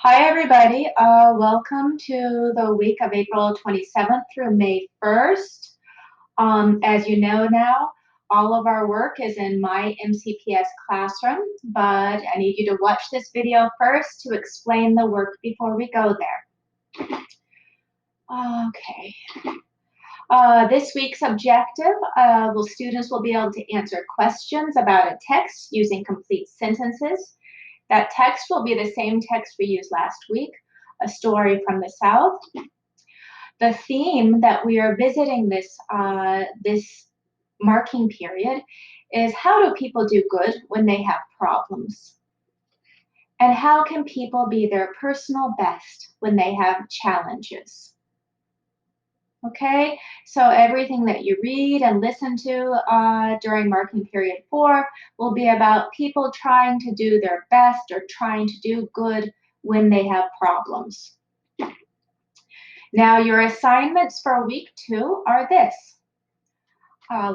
Hi, everybody. Welcome to the week of April 27th through May 1st. As you know now, all of our work is in my MCPS classroom, but I need you to watch this video first to explain the work before we go there. Okay. This week's objective, students will be able to answer questions about a text using complete sentences. That text will be the same text we used last week, a story from the South. The theme that we are visiting this marking period is, how do people do good when they have problems? And how can people be their personal best when they have challenges? Okay, so everything that you read and listen to during marking period 4 will be about people trying to do their best or trying to do good when they have problems. Now, your assignments for week 2 are this.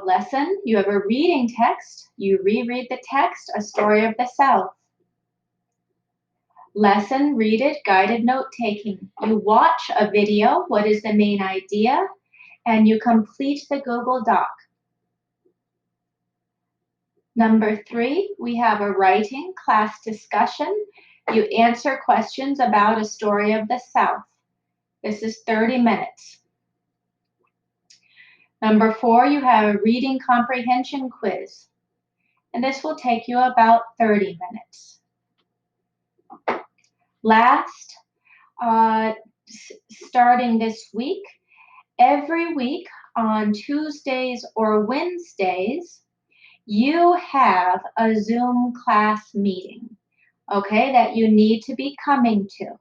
Lesson, you have a reading text. You reread the text, A Story of the South. Lesson, read it, guided note-taking. You watch a video, what is the main idea? And you complete the Google Doc. Number 3, we have a writing class discussion. You answer questions about A Story of the South. This is 30 minutes. Number 4, you have a reading comprehension quiz. And this will take you about 30 minutes. Last, starting this week, every week on Tuesdays or Wednesdays, you have a Zoom class meeting, okay, that you need to be coming to.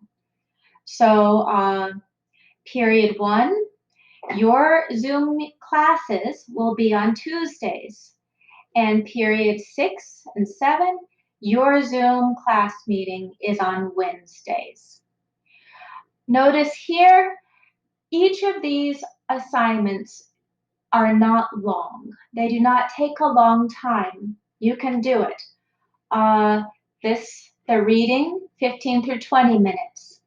So period 1, your Zoom classes will be on Tuesdays, and period 6 and 7, your Zoom class meeting is on Wednesdays. Notice here, each of these assignments are not long. They do not take a long time. You can do it. The reading, 15 through 20 minutes.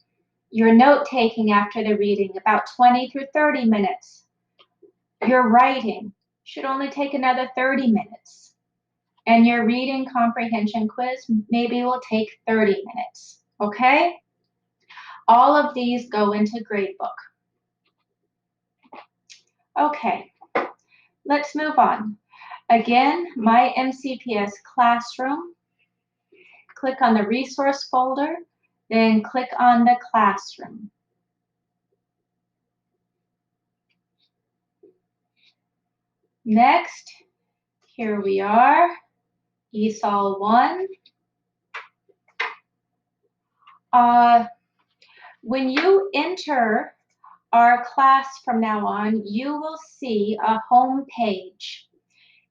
Your note-taking after the reading, about 20 through 30 minutes. Your writing should only take another 30 minutes. And your reading comprehension quiz maybe will take 30 minutes, okay? All of these go into gradebook. Okay, let's move on. Again, my MCPS classroom. Click on the resource folder, then click on the classroom. Next, here we are, ESOL 1. When you enter our class from now on, you will see a home page,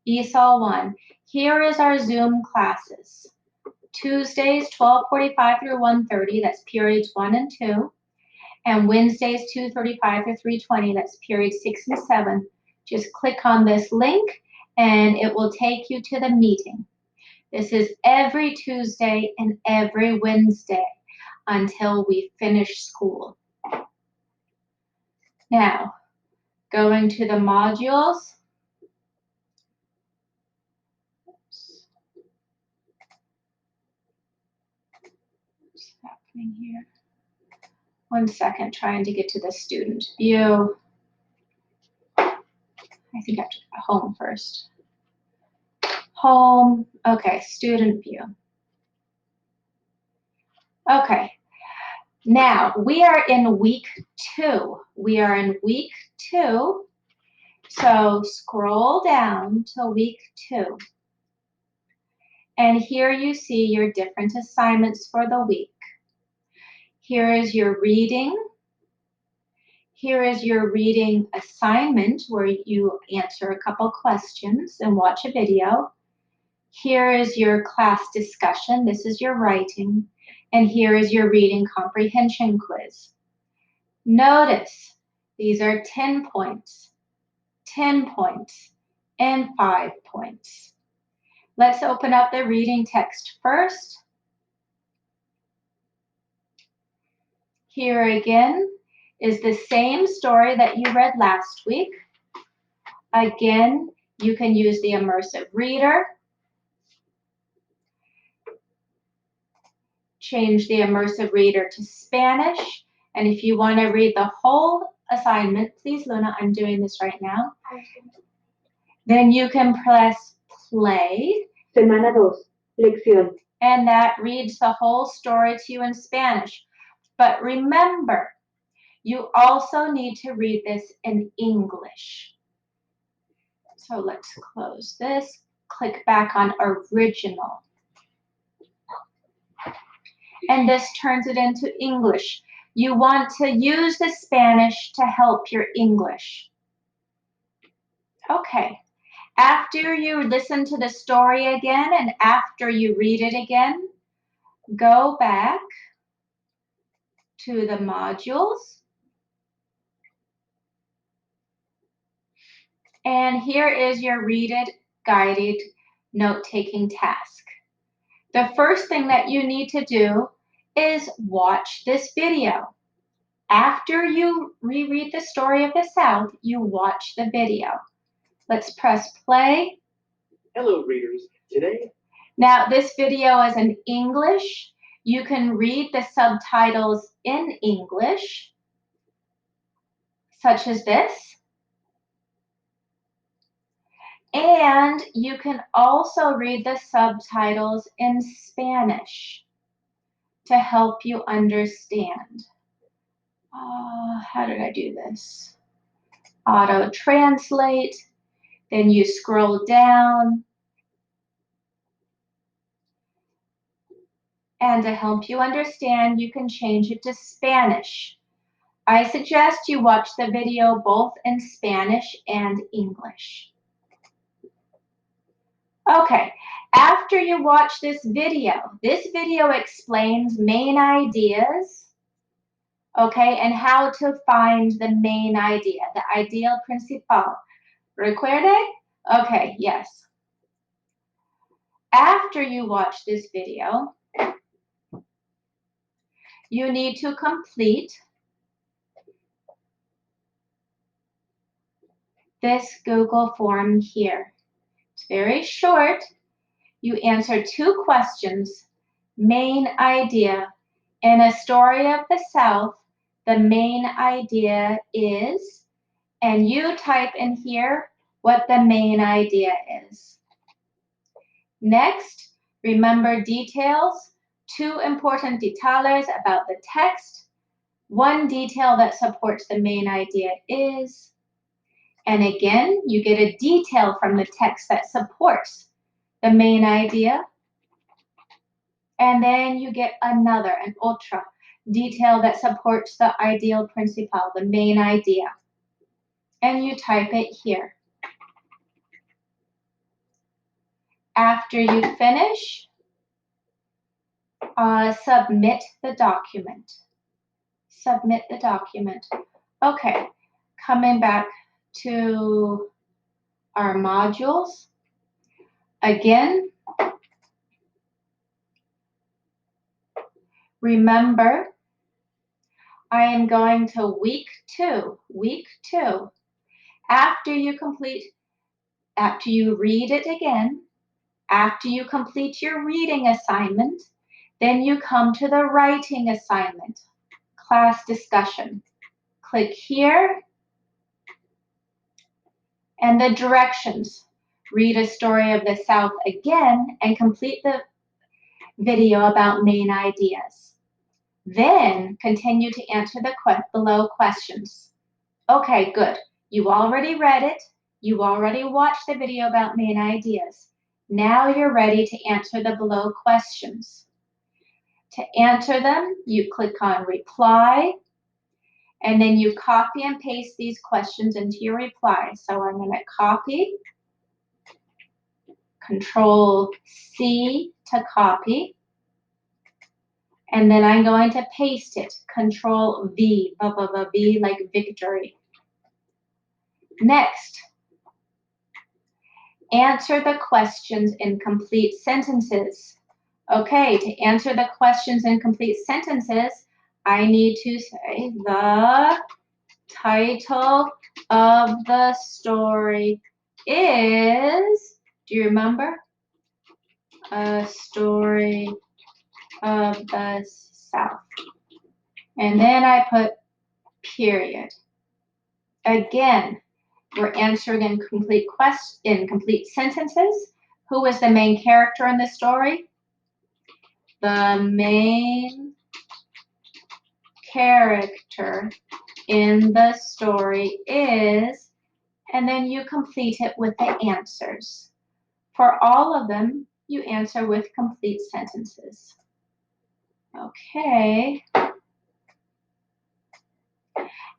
ESOL 1. Here is our Zoom classes. Tuesdays, 12:45 through 1:30, that's periods 1 and 2. And Wednesdays, 2:35 through 3:20, that's periods 6 and 7. Just click on this link and it will take you to the meeting. This is every Tuesday and every Wednesday until we finish school. Now, going to the modules. What's happening here? 1 second, trying to get to the student view. I think I have to go home first. Home, okay, student view. Okay, now we are in week 2. We are in week 2, so scroll down to week 2. And here you see your different assignments for the week. Here is your reading. Here is your reading assignment where you answer a couple questions and watch a video. Here is your class discussion. This is your writing. And here is your reading comprehension quiz. Notice these are 10 points, 10 points, and 5 points. Let's open up the reading text first. Here again is the same story that you read last week. Again, you can use the immersive reader. Change the immersive reader to Spanish. And if you want to read the whole assignment, please, Luna, I'm doing this right now. Then you can press play. Semana 2, lección. And that reads the whole story to you in Spanish. But remember, you also need to read this in English. So let's close this. Click back on original. And this turns it into English. You want to use the Spanish to help your English. Okay. After you listen to the story again and after you read it again, go back to the modules. And here is your Read It guided note-taking task. The first thing that you need to do is watch this video. After you reread the story of the South, you watch the video. Let's press play. Hello, readers. Today. Now, this video is in English. You can read the subtitles in English, such as this. And you can also read the subtitles in Spanish to help you understand. How did I do this? Auto translate. Then you scroll down. And to help you understand, you can change it to Spanish. I suggest you watch the video both in Spanish and English. Okay, after you watch this video explains main ideas, okay, and how to find the main idea, the ideal principal. Recuerde? Okay, yes. After you watch this video, you need to complete this Google form here. It's very short. You answer 2 questions. Main idea. In A Story of the South, the main idea is, and you type in here what the main idea is. Next, remember details. 2 important detalles about the text. 1 detail that supports the main idea is, and again, you get a detail from the text that supports the main idea. And then you get another, an otra, detail that supports the ideal principal, the main idea. And you type it here. After you finish, submit the document. Submit the document. Okay, coming back to our modules. Again, remember, I am going to week 2. Week 2. After you read it again, after you complete your reading assignment, then you come to the writing assignment, class discussion. Click here, and the directions. Read A Story of the South again and complete the video about main ideas. Then continue to answer the below questions. Okay, good. You already read it. You already watched the video about main ideas. Now you're ready to answer the below questions. To answer them, you click on reply, and then you copy and paste these questions into your reply. So I'm going to copy, Control C to copy, and then I'm going to paste it, Control V, V like victory. Next, answer the questions in complete sentences. Okay, to answer the questions in complete sentences, I need to say the title of the story is, do you remember? A Story of the South. And then I put period. Again, we're answering in complete sentences. Who is the main character in the story? The main character in the story is, and then you complete it with the answers. For all of them, you answer with complete sentences. Okay.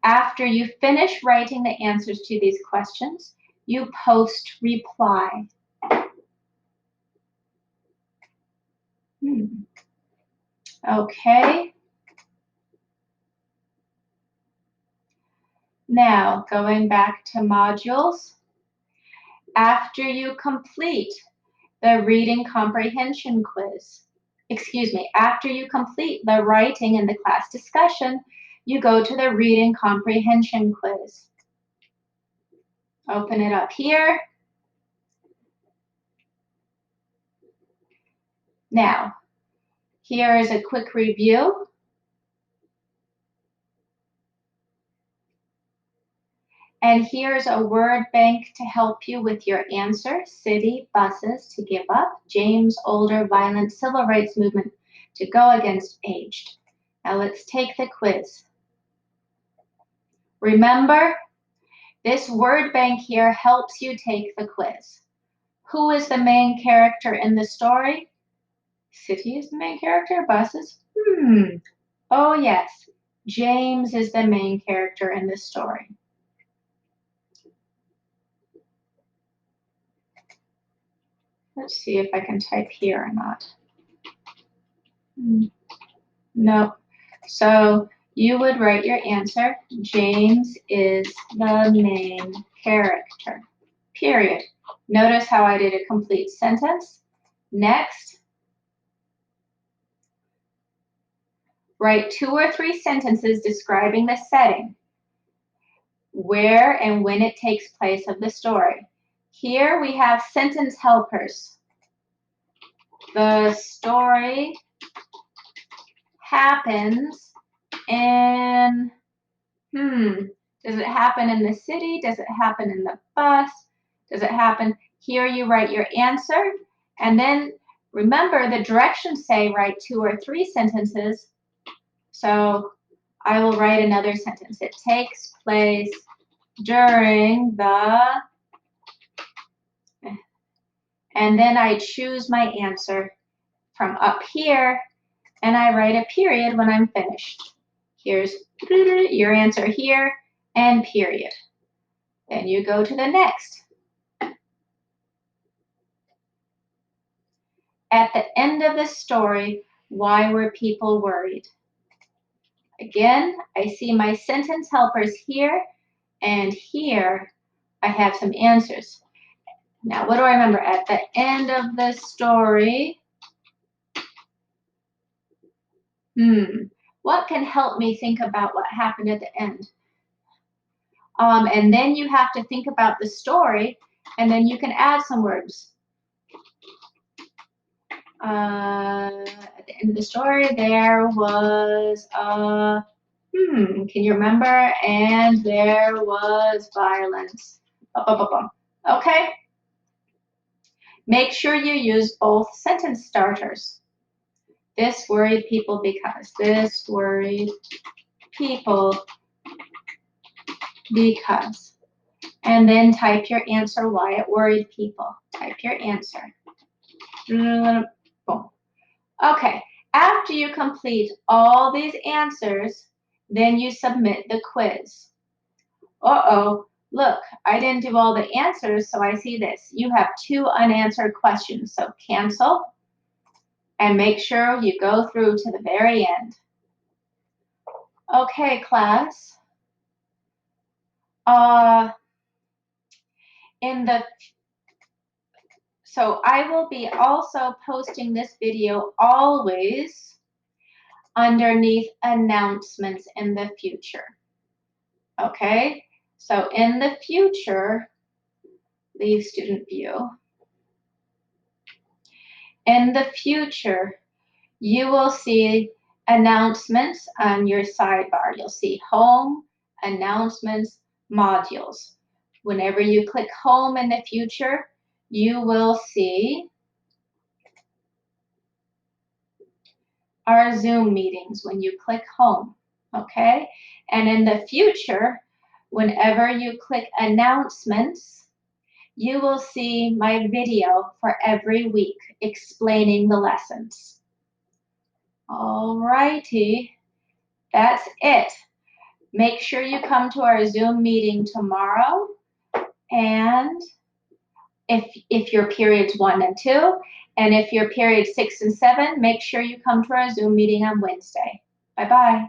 After you finish writing the answers to these questions, you post reply. Okay. Now, going back to modules, after you complete the reading comprehension quiz, after you complete the writing and the class discussion, you go to the reading comprehension quiz. Open it up here. Now, here is a quick review. And here's a word bank to help you with your answer. City, buses, to give up. James, older, violent, civil rights movement, to go against aged. Now let's take the quiz. Remember, this word bank here helps you take the quiz. Who is the main character in the story? City is the main character, buses? Oh yes, James is the main character in this story. Let's see if I can type here or not. No. So you would write your answer. James is the main character. Period. Notice how I did a complete sentence. Next, write 2 or 3 sentences describing the setting, where and when it takes place of the story. Here we have sentence helpers. The story happens in, does it happen in the city? Does it happen in the bus? Does it happen? Here you write your answer, and then remember the directions say write 2 or 3 sentences. So I will write another sentence. It takes place during the, and then I choose my answer from up here, and I write a period when I'm finished. Here's your answer here, and period. Then you go to the next. At the end of the story, why were people worried? Again, I see my sentence helpers here, and here I have some answers. Now, what do I remember? At the end of the story, what can help me think about what happened at the end? And then you have to think about the story, and then you can add some words. At the end of the story, there was a, can you remember? And there was violence. Okay? Make sure you use both sentence starters. This worried people because. This worried people because. And then type your answer why it worried people. Type your answer. Boom. Okay, after you complete all these answers, then you submit the quiz. Uh-oh, look, I didn't do all the answers, so I see this. You have 2 unanswered questions, so cancel and make sure you go through to the very end. Okay, class. So I will be also posting this video always underneath announcements in the future. Okay, so in the future, leave student view. In the future, you will see announcements on your sidebar. You'll see home, announcements, modules. Whenever you click home in the future, you will see our Zoom meetings when you click home, okay? And in the future, whenever you click announcements, you will see my video for every week explaining the lessons. All righty, that's it. Make sure you come to our Zoom meeting tomorrow, and if you're periods 1 and 2, and if you're periods 6 and 7, make sure you come to our Zoom meeting on Wednesday. Bye-bye.